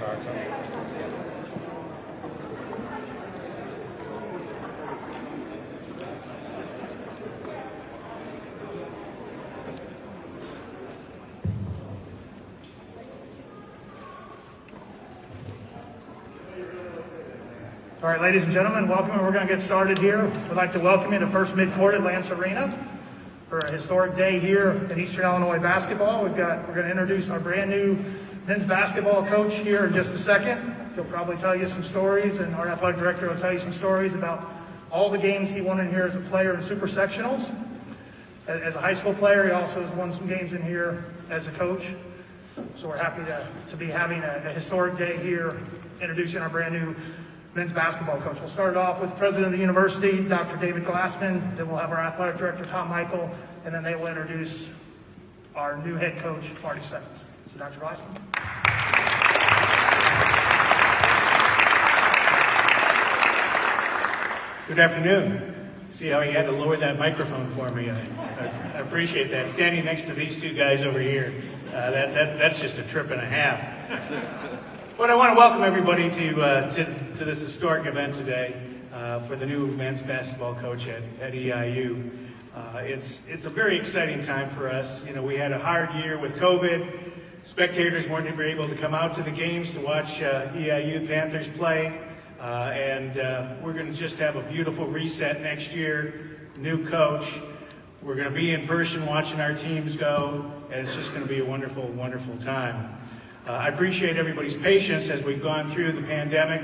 All right, ladies and gentlemen, welcome. We're going to get started here. We'd like to welcome you to First Midcourt at Lance Arena for a historic day here at Eastern Illinois basketball. We're going to introduce our brand new men's basketball coach here in just a second. He'll probably tell you some stories, and our athletic director will tell you some stories about all the games he won in here as a player in super sectionals. As a high school player, he also has won some games in here as a coach. So we're happy to be having a historic day here, introducing our brand new men's basketball coach. We'll start off with the president of the university, Dr. David Glassman. Then we'll have our athletic director, Tom Michael, and then they will introduce our new head coach, Marty Simmons. So Dr. Glassman. Good afternoon. See how you had to lower that microphone for me. I appreciate that. Standing next to these two guys over here, that's just a trip and a half. But I want to welcome everybody to this historic event today for the new men's basketball coach at EIU. It's a very exciting time for us. You know, we had a hard year with COVID. Spectators weren't able to come out to the games to watch EIU Panthers play. And we're going to just have a beautiful reset next year. New coach. We're going to be in person watching our teams go, and it's just going to be a wonderful, wonderful time. I appreciate everybody's patience as we've gone through the pandemic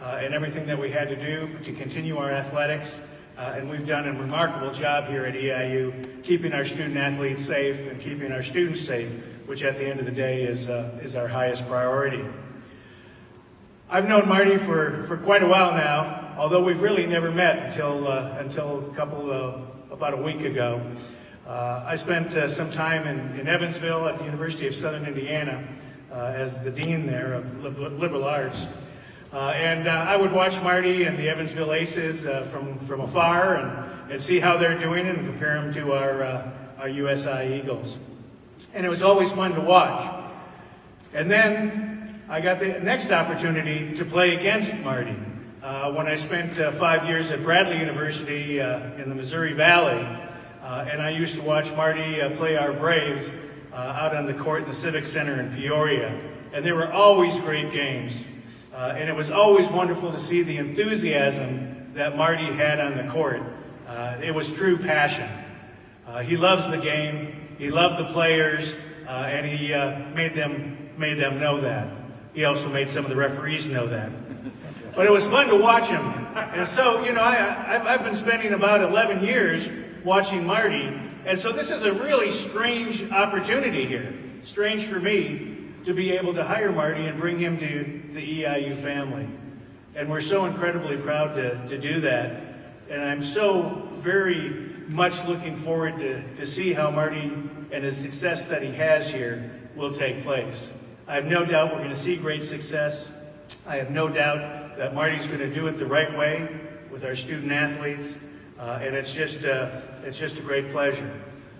and everything that we had to do to continue our athletics. And we've done a remarkable job here at EIU, keeping our student athletes safe and keeping our students safe, which at the end of the day is our highest priority. I've known Marty for quite a while now, although we've really never met until about a week ago. I spent some time in Evansville at the University of Southern Indiana as the dean there of liberal arts. And I would watch Marty and the Evansville Aces from afar and see how they're doing and compare them to our USI Eagles. And it was always fun to watch. And then I got the next opportunity to play against Marty when I spent 5 years at Bradley University in the Missouri Valley. And I used to watch Marty play our Braves out on the court in the Civic Center in Peoria. And they were always great games. And it was always wonderful to see the enthusiasm that Marty had on the court. It was true passion. He loves the game, he loved the players, and he made them know that. He also made some of the referees know that. But it was fun to watch him. And so, you know, I've been spending about 11 years watching Marty. And so this is a really strange opportunity here. Strange for me to be able to hire Marty and bring him to the EIU family. And we're so incredibly proud to do that. And I'm so very much looking forward to see how Marty and his success that he has here will take place. I have no doubt we're going to see great success. I have no doubt that Marty's going to do it the right way with our student athletes. And it's just a great pleasure.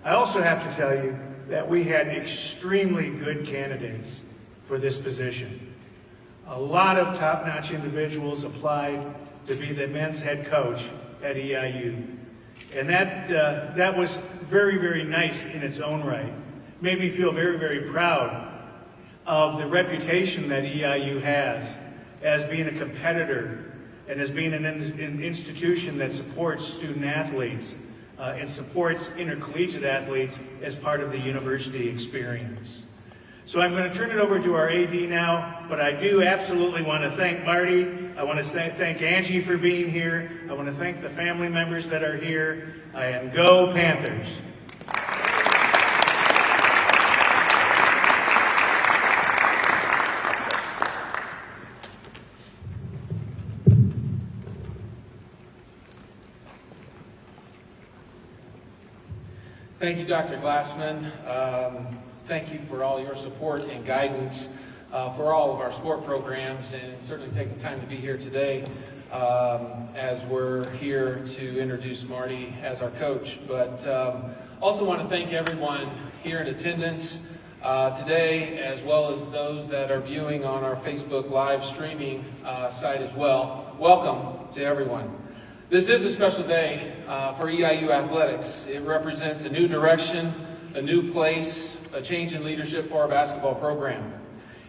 I also have to tell you that we had extremely good candidates for this position. A lot of top-notch individuals applied to be the men's head coach at EIU. And that was very, very nice in its own right. Made me feel very, very proud of the reputation that EIU has as being a competitor and as being an institution that supports student athletes and supports intercollegiate athletes as part of the university experience. So I'm going to turn it over to our AD now, but I do absolutely want to thank Marty. I want to thank Angie for being here. I want to thank the family members that are here. And go Panthers! Thank you, Dr. Glassman. Thank you for all your support and guidance for all of our sport programs, and certainly taking time to be here today as we're here to introduce Marty as our coach. But also want to thank everyone here in attendance today, as well as those that are viewing on our Facebook live streaming site as well. Welcome to everyone. This is a special day for EIU athletics. It represents a new direction, a new place, a change in leadership for our basketball program.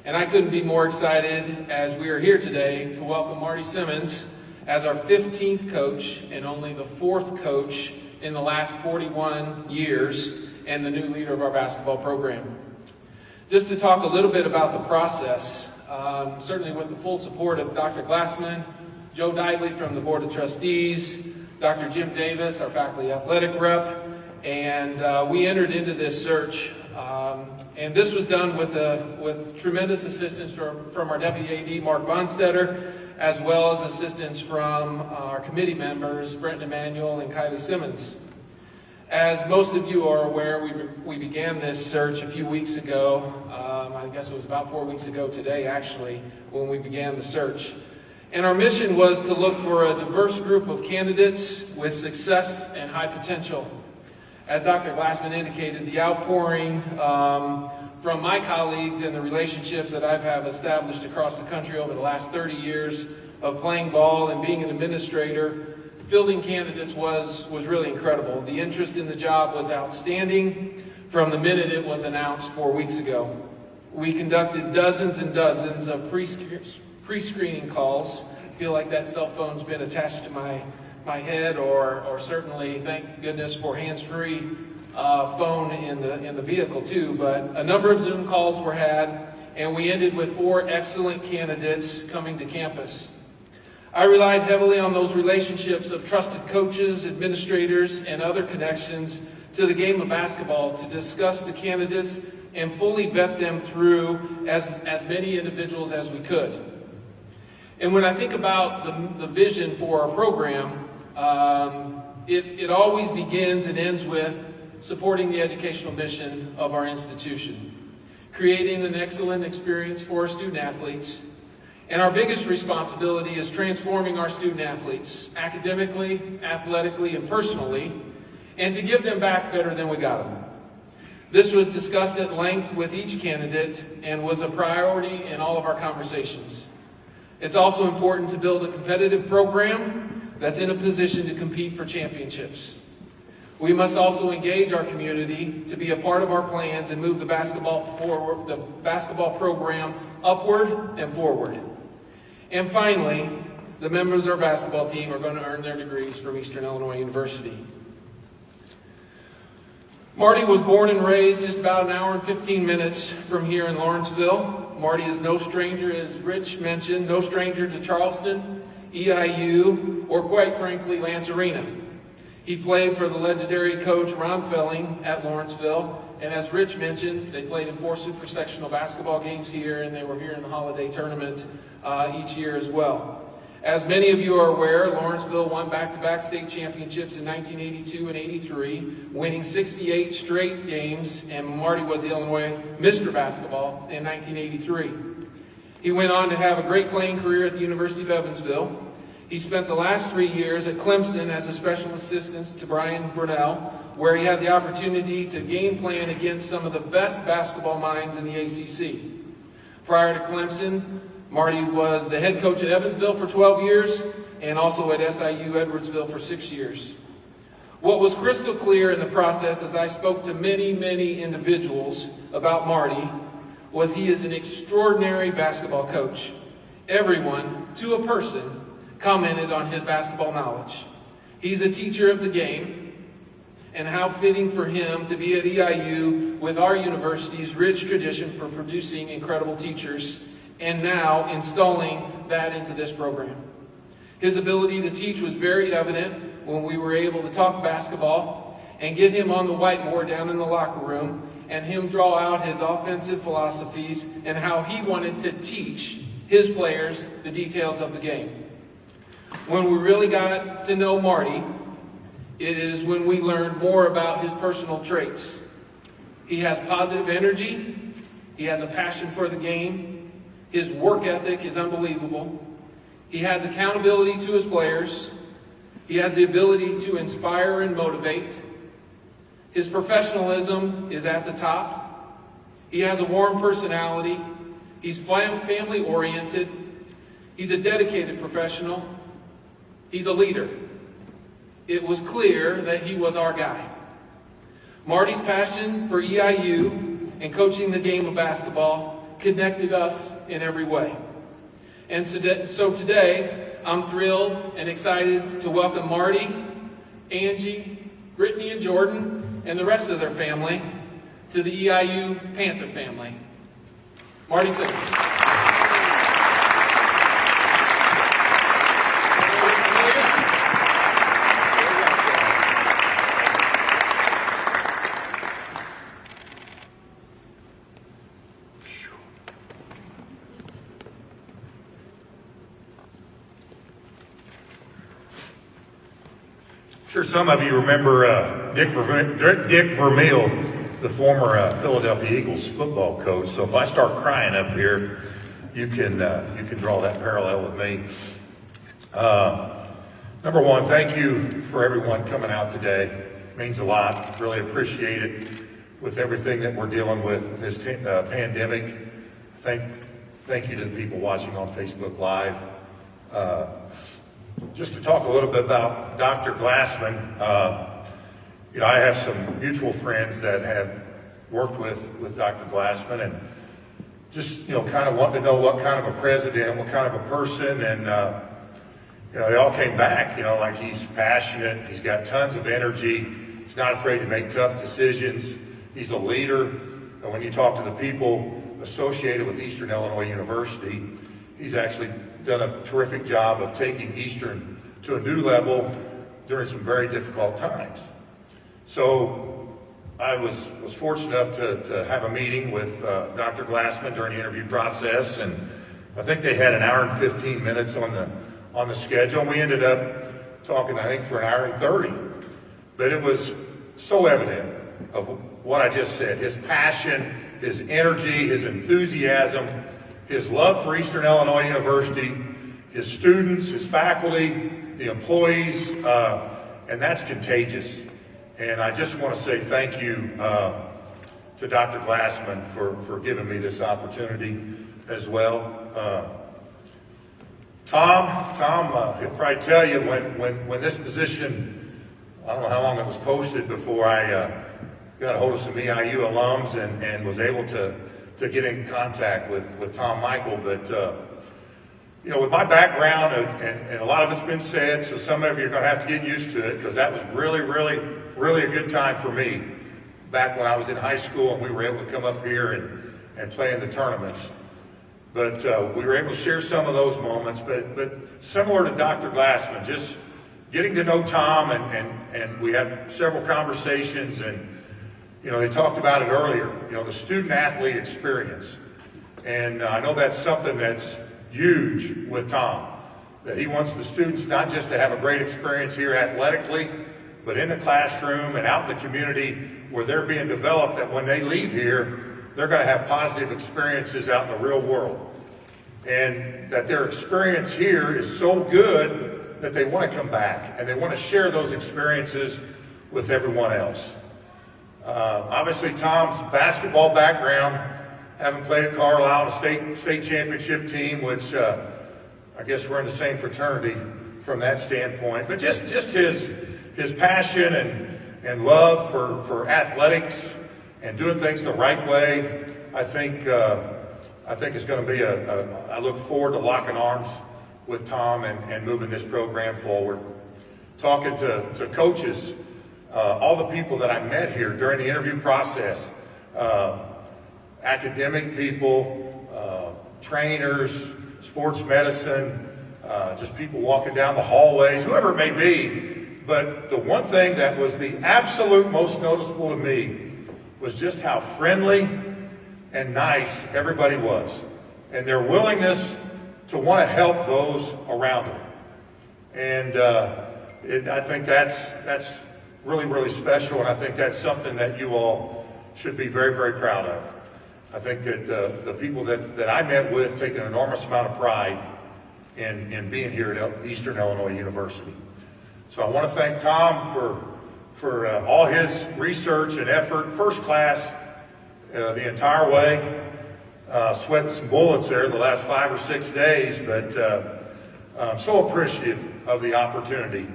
And I couldn't be more excited as we are here today to welcome Marty Simmons as our 15th coach and only the 4th coach in the last 41 years and the new leader of our basketball program. Just to talk a little bit about the process, certainly with the full support of Dr. Glassman, Joe Dively from the Board of Trustees, Dr. Jim Davis, our faculty athletic rep, and we entered into this search. And this was done with tremendous assistance from our Deputy AD, Mark Bonstetter, as well as assistance from our committee members, Brent Emanuel and Kylie Simmons. As most of you are aware, we began this search a few weeks ago. I guess it was about 4 weeks ago today, actually, when we began the search. And our mission was to look for a diverse group of candidates with success and high potential. As Dr. Glassman indicated, the outpouring from my colleagues and the relationships that I've have established across the country over the last 30 years of playing ball and being an administrator, fielding candidates was really incredible. The interest in the job was outstanding from the minute it was announced 4 weeks ago. We conducted dozens and dozens of pre-screening calls. I feel like that cell phone's been attached to my head, or certainly, thank goodness for hands-free phone in the vehicle too. But a number of Zoom calls were had, and we ended with 4 excellent candidates coming to campus. I relied heavily on those relationships of trusted coaches, administrators, and other connections to the game of basketball to discuss the candidates and fully vet them through as many individuals as we could. And when I think about the vision for our program, it always begins and ends with supporting the educational mission of our institution, creating an excellent experience for our student athletes. And our biggest responsibility is transforming our student athletes academically, athletically, and personally, and to give them back better than we got them. This was discussed at length with each candidate and was a priority in all of our conversations. It's also important to build a competitive program that's in a position to compete for championships. We must also engage our community to be a part of our plans and move the basketball program upward and forward. And finally, the members of our basketball team are going to earn their degrees from Eastern Illinois University. Marty was born and raised just about an hour and 15 minutes from here in Lawrenceville. Marty is no stranger, as Rich mentioned, no stranger to Charleston, EIU, or quite frankly, Lance Arena. He played for the legendary coach Ron Felling at Lawrenceville, and as Rich mentioned, they played in 4 super sectional basketball games here, and they were here in the holiday tournament each year as well. As many of you are aware, Lawrenceville won back-to-back state championships in 1982 and 83, winning 68 straight games, and Marty was the Illinois Mr. Basketball in 1983. He went on to have a great playing career at the University of Evansville. He spent the last 3 years at Clemson as a special assistant to Brian Brunell, where he had the opportunity to game plan against some of the best basketball minds in the ACC. Prior to Clemson, Marty was the head coach at Evansville for 12 years and also at SIU Edwardsville for 6 years. What was crystal clear in the process as I spoke to many, many individuals about Marty was he is an extraordinary basketball coach. Everyone, to a person, commented on his basketball knowledge. He's a teacher of the game, and how fitting for him to be at EIU with our university's rich tradition for producing incredible teachers, and now installing that into this program. His ability to teach was very evident when we were able to talk basketball and get him on the whiteboard down in the locker room and him draw out his offensive philosophies and how he wanted to teach his players the details of the game. When we really got to know Marty, it is when we learned more about his personal traits. He has positive energy. He has a passion for the game. His work ethic is unbelievable. He has accountability to his players. He has the ability to inspire and motivate. His professionalism is at the top. He has a warm personality. He's family-oriented. He's a dedicated professional. He's a leader. It was clear that he was our guy. Marty's passion for EIU and coaching the game of basketball connected us in every way. And so today, I'm thrilled and excited to welcome Marty, Angie, Brittany, and Jordan, and the rest of their family to the EIU Panther family. Marty Simmons. Sure, some of you remember Dick Vermeil, the former Philadelphia Eagles football coach. So if I start crying up here, you can draw that parallel with me. Number one, thank you for everyone coming out today. It means a lot. Really appreciate it with everything that we're dealing with this pandemic. Thank you to the people watching on Facebook Live. Just to talk a little bit about Dr. Glassman, I have some mutual friends that have worked with Dr. Glassman, and just, kind of wanting to know what kind of a president, what kind of a person, and, they all came back, like he's passionate, he's got tons of energy, he's not afraid to make tough decisions, he's a leader, and when you talk to the people associated with Eastern Illinois University, he's actually done a terrific job of taking Eastern to a new level during some very difficult times. So I was fortunate enough to have a meeting with Dr. Glassman during the interview process, and I think they had an hour and 15 minutes on the schedule, and we ended up talking, I think, for an hour and 30. But it was so evident of what I just said, his passion, his energy, his enthusiasm, his love for Eastern Illinois University, his students, his faculty, the employees, and that's contagious. And I just want to say thank you to Dr. Glassman for giving me this opportunity as well. Tom, he'll probably tell you when this position, I don't know how long it was posted before I got a hold of some EIU alums and was able to get in contact with Tom Michael. But, with my background, and a lot of it's been said, so some of you are going to have to get used to it, because that was really, really, really a good time for me back when I was in high school and we were able to come up here and play in the tournaments. But we were able to share some of those moments. But similar to Dr. Glassman, just getting to know Tom, and we had several conversations, and they talked about it earlier, the student-athlete experience. And I know that's something that's huge with Tom, that he wants the students not just to have a great experience here athletically, but in the classroom and out in the community where they're being developed, that when they leave here, they're going to have positive experiences out in the real world. And that their experience here is so good that they want to come back and they want to share those experiences with everyone else. Obviously, Tom's basketball background, having played at Carlisle, a state championship team, which I guess we're in the same fraternity from that standpoint. But just his passion and love for athletics and doing things the right way, I think it's going to be I look forward to locking arms with Tom and moving this program forward. Talking to coaches, all the people that I met here during the interview process, academic people, trainers, sports medicine, just people walking down the hallways, whoever it may be. But the one thing that was the absolute most noticeable to me was just how friendly and nice everybody was, and their willingness to want to help those around them. And I think that's really, really special, and I think that's something that you all should be very, very proud of. I think that the people that I met with take an enormous amount of pride in being here at Eastern Illinois University. So I want to thank Tom for all his research and effort, first class the entire way. Sweating some bullets there the last 5 or 6 days, but I'm so appreciative of the opportunity.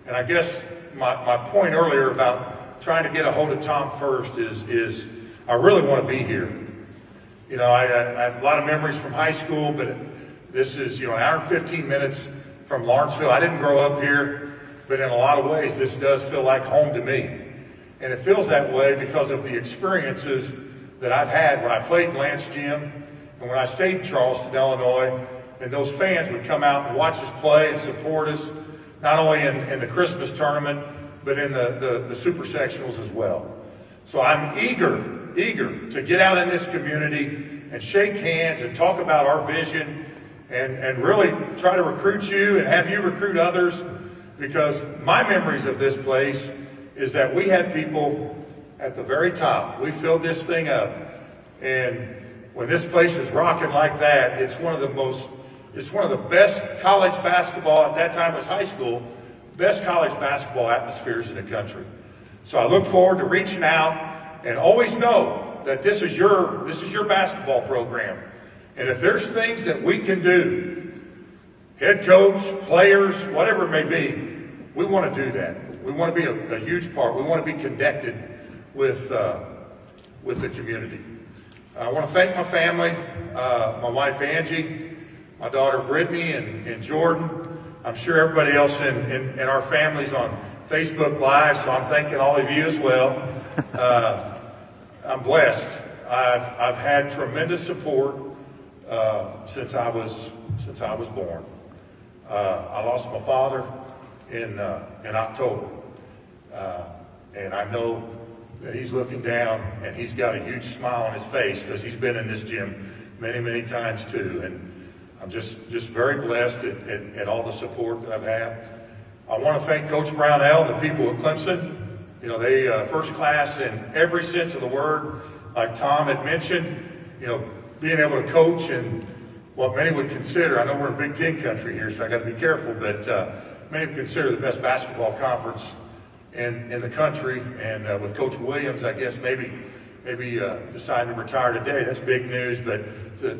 And I guess my point earlier about trying to get a hold of Tom first is I really want to be here. You know, I have a lot of memories from high school, but this is, you know, an hour and 15 minutes from Lawrenceville. I didn't grow up here, but in a lot of ways, this does feel like home to me. And it feels that way because of the experiences that I've had when I played Lance Gym and when I stayed in Charleston, Illinois, and those fans would come out and watch us play and support us, not only in the Christmas tournament, but in the super sectionals as well. So I'm eager to get out in this community and shake hands and talk about our vision and really try to recruit you and have you recruit others, because my memories of this place is that we had people at the very top. We filled this thing up, and when this place is rocking like that, it's one of the best college basketball, at that time it was high school, best college basketball atmospheres in the country. So I look forward to reaching out, and always know that this is your basketball program. And if there's things that we can do, head coach, players, whatever it may be, we want to do that. We want to be a huge part. We want to be connected with the community. I want to thank my family, my wife Angie, my daughter Brittany, and Jordan. I'm sure everybody else in our families on Facebook Live, so I'm thanking all of you as well. I'm blessed. I've had tremendous support since I was born. I lost my father in October, and I know that he's looking down and he's got a huge smile on his face because he's been in this gym many times too. And I'm just very blessed at all the support that I've had. I want to thank Coach Brownell, the people at Clemson. You know, they first class in every sense of the word. Like Tom had mentioned, you know, being able to coach in what many would consider, I know we're in Big Ten country here, so I got to be careful, but many would consider the best basketball conference in the country. And with Coach Williams, I guess maybe deciding to retire today, that's big news. But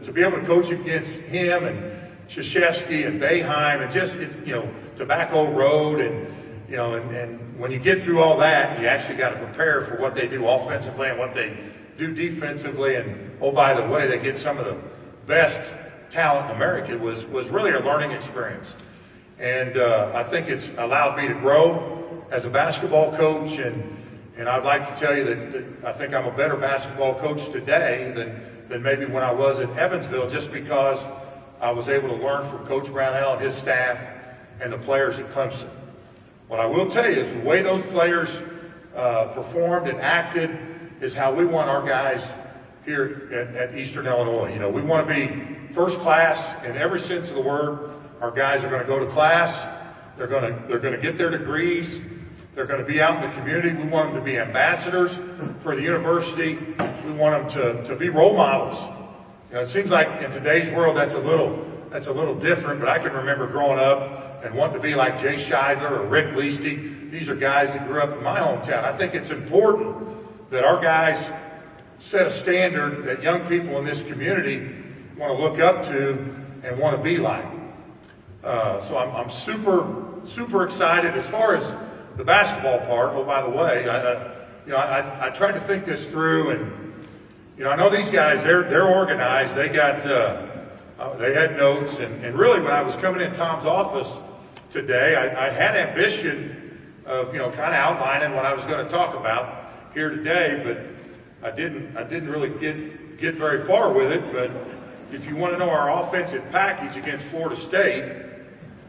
to be able to coach against him and Krzyzewski and Boeheim and just, it's, you know, Tobacco Road and, you know, and when you get through all that, you actually got to prepare for what they do offensively and what they do defensively. And, oh, by the way, they get some of the best talent in America. was really a learning experience. And I think it's allowed me to grow as a basketball coach. And I'd like to tell you that I think I'm a better basketball coach today than maybe when I was at Evansville, just because I was able to learn from Coach Brownell and his staff and the players at Clemson. What I will tell you is the way those players performed and acted is how we want our guys here at Eastern Illinois. You know, we want to be first class in every sense of the word. Our guys are going to go to class. They're going to get their degrees. They're going to be out in the community. We want them to be ambassadors for the university. We want them to be role models. You know, it seems like in today's world that's a little different, but I can remember growing up and wanting to be like Jay Scheidler or Rick Leasty. These are guys that grew up in my hometown. I think it's important that our guys set a standard that young people in this community want to look up to and want to be like. So I'm super excited as far as the basketball part. Oh, by the way, I tried to think this through, and you know, I know these guys, they're organized. They got they had notes, and really when I was coming in Tom's office today, I had ambition of, you know, kind of outlining what I was going to talk about here today, but I didn't really get very far with it. But if you want to know our offensive package against Florida State,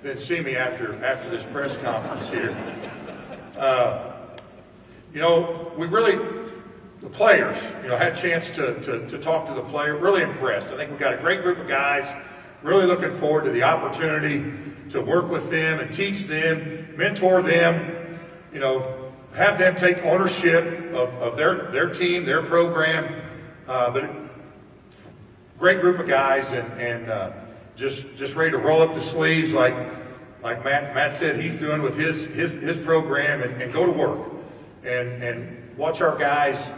then see me after this press conference here. You know, the players, you know, had a chance to talk to the player, really impressed. I think we've got a great group of guys, really looking forward to the opportunity to work with them and teach them, mentor them, you know, have them take ownership of their team, their program. But great group of guys and just ready to roll up the sleeves like Matt said he's doing with his program and go to work and watch our guys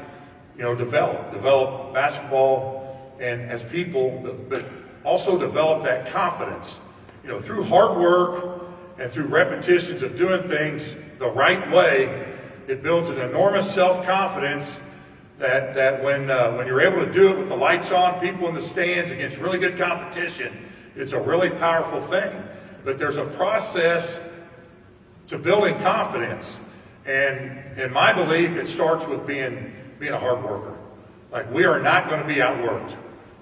develop basketball and as people, but also develop that confidence, through hard work and through repetitions of doing things the right way. It builds an enormous self-confidence that when you're able to do it with the lights on, people in the stands against really good competition, it's a really powerful thing. But there's a process to building confidence. And in my belief, it starts with being a hard worker. Like, we are not going to be outworked.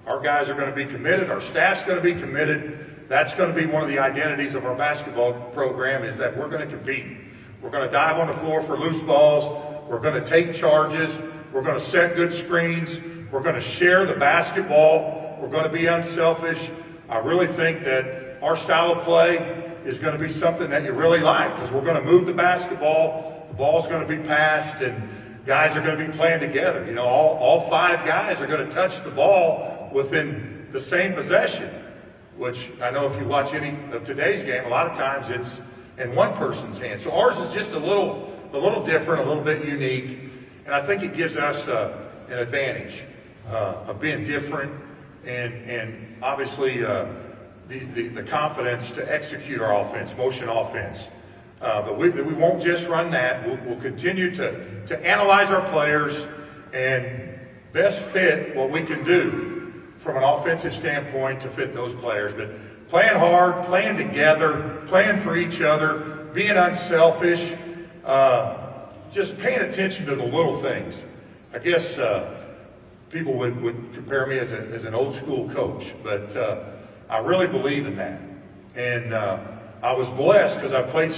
Our guys are going to be committed. Our staff's going to be committed. That's going to be one of the identities of our basketball program, is that we're going to compete. We're going to dive on the floor for loose balls. We're going to take charges. We're going to set good screens. We're going to share the basketball. We're going to be unselfish. I really think that our style of play is going to be something that you really like, because we're going to move the basketball. The ball's going to be passed, and guys are going to be playing together. All 5 guys are going to touch the ball within the same possession, which I know if you watch any of today's game, a lot of times it's in one person's hand. So ours is just a little different, a little bit unique, and I think it gives us an advantage of being different, and obviously the confidence to execute our offense, motion offense. But we won't just run that. We'll continue to analyze our players and best fit what we can do from an offensive standpoint to fit those players. But playing hard, playing together, playing for each other, being unselfish, just paying attention to the little things. I guess people would compare me as an old school coach, but I really believe in that. And I was blessed because I've played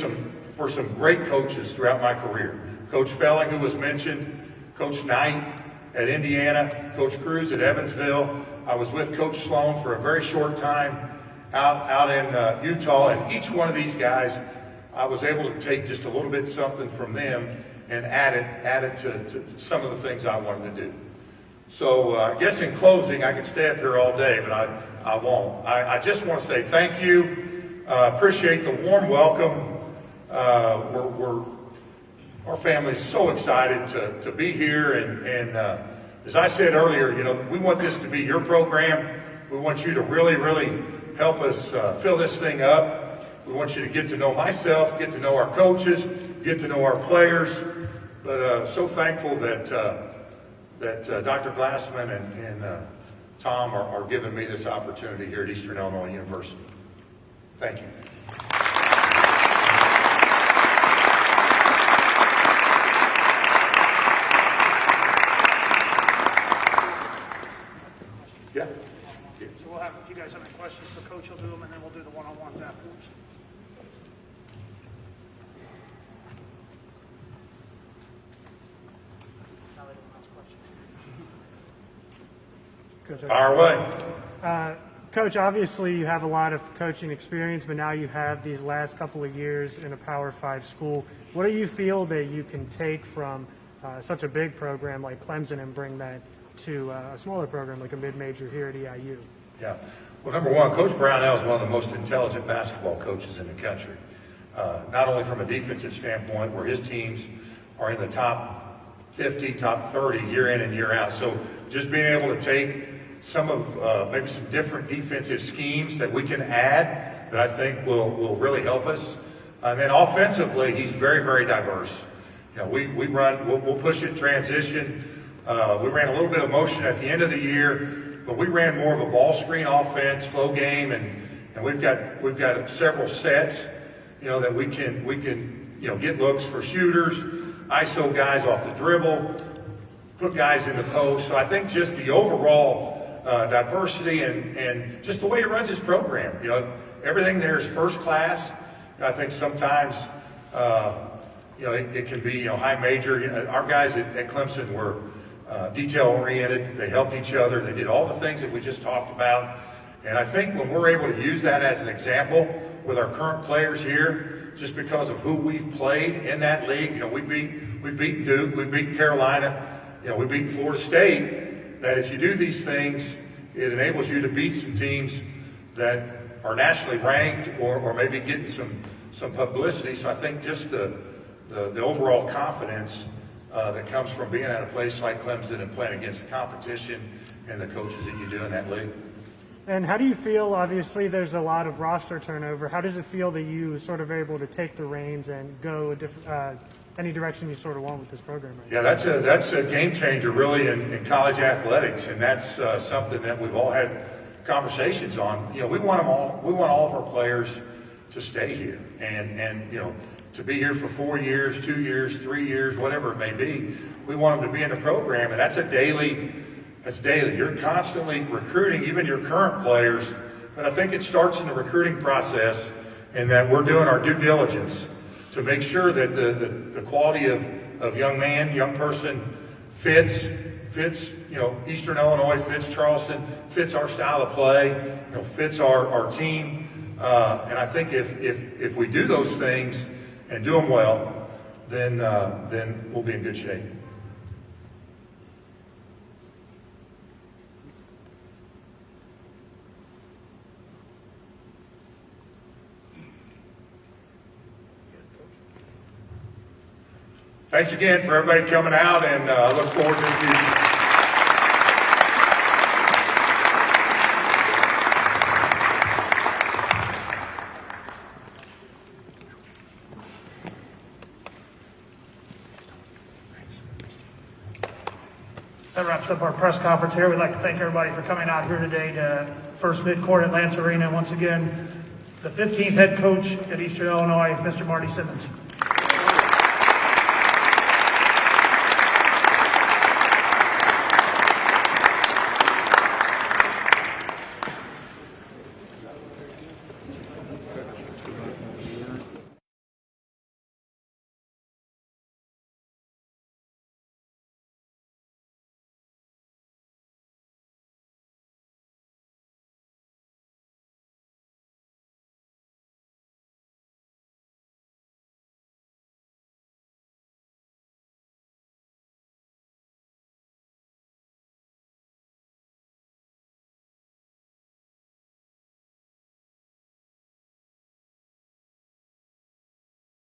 for some great coaches throughout my career. Coach Felling, who was mentioned, Coach Knight at Indiana, Coach Cruz at Evansville. I was with Coach Sloan for a very short time out in Utah, and each one of these guys, I was able to take just a little bit something from them and add it to some of the things I wanted to do. So I guess in closing, I could stay up here all day, but I won't. I just want to say thank you. Appreciate the warm welcome. Our family's so excited to be here, and as I said earlier, we want this to be your program. We want you to really, really help us fill this thing up. We want you to get to know myself, get to know our coaches, get to know our players. But so thankful that Dr. Glassman and Tom are giving me this opportunity here at Eastern Illinois University. Thank you. Yeah. So we'll have, if you guys have any questions for Coach, he'll do them, and then we'll do the one-on-ones afterwards. Coach, Fire away. Coach, obviously you have a lot of coaching experience, but now you have these last couple of years in a Power 5 school. What do you feel that you can take from such a big program like Clemson and bring that to a smaller program like a mid-major here at EIU? Yeah. Well, number one, Coach Brownell is one of the most intelligent basketball coaches in the country. Not only from a defensive standpoint, where his teams are in the top 50, top 30 year in and year out. So just being able to take some of maybe some different defensive schemes that we can add that I think will really help us. And then offensively, he's very, very diverse. We'll push it transition. We ran a little bit of motion at the end of the year, but we ran more of a ball screen offense, flow game, and we've got several sets, that we can get looks for shooters, ISO guys off the dribble, put guys in the post. So I think just the overall diversity and just the way he runs his program, everything there is first class. I think sometimes it can be high major. Our guys at Clemson were detail oriented. They helped each other. They did all the things that we just talked about. And I think when we're able to use that as an example with our current players here, just because of who we've played in that league, we've beaten Duke, we've beaten Carolina, we've beaten Florida State, that if you do these things, it enables you to beat some teams that are nationally ranked or maybe getting some publicity. So I think just the overall confidence that comes from being at a place like Clemson and playing against the competition and the coaches that you do in that league. And how do you feel, obviously there's a lot of roster turnover, how does it feel that you sort of are able to take the reins and go a different, any direction you sort of want with this program right Yeah, that's a game changer really in college athletics, and that's something that we've all had conversations on. You know, we want all of our players to stay here and you know, to be here for 4 years, 2 years, 3 years, whatever it may be. We want them to be in the program, and that's daily. You're constantly recruiting, even your current players. But I think it starts in the recruiting process, and that we're doing our due diligence to make sure that the quality of young man, young person fits, you know, Eastern Illinois, fits Charleston, fits our style of play, you know, fits our team. And I think if we do those things and do them well, then we'll be in good shape. Thanks again for everybody coming out, and I look forward to the future. That wraps up our press conference here. We'd like to thank everybody for coming out here today to First Mid-Court at Lance Arena. Once again, the 15th head coach at Eastern Illinois, Mr. Marty Simmons.